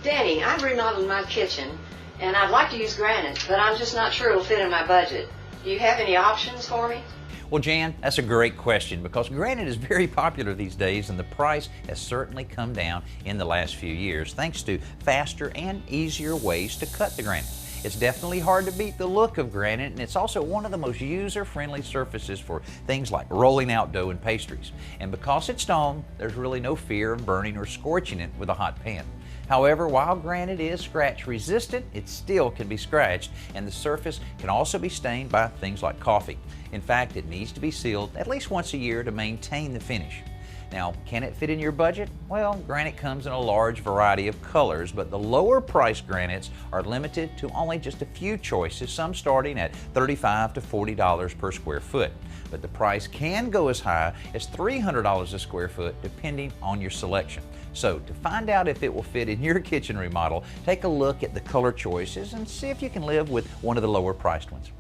Danny, I've remodeled my kitchen, and I'd like to use granite, but I'm just not sure it'll fit in my budget. Do you have any options for me? Well, Jan, that's a great question because granite is very popular these days, and the price has certainly come down in the last few years thanks to faster and easier ways to cut the granite. It's definitely hard to beat the look of granite, and it's also one of the most user-friendly surfaces for things like rolling out dough and pastries. And because it's stone, there's really no fear of burning or scorching it with a hot pan. However, while granite is scratch resistant, it still can be scratched, and the surface can also be stained by things like coffee. In fact, it needs to be sealed at least once a year to maintain the finish. Now, can it fit in your budget? Well, granite comes in a large variety of colors, but the lower priced granites are limited to only just a few choices, some starting at $35 to $40 per square foot. But the price can go as high as $300 a square foot depending on your selection. So to find out if it will fit in your kitchen remodel, take a look at the color choices and see if you can live with one of the lower priced ones.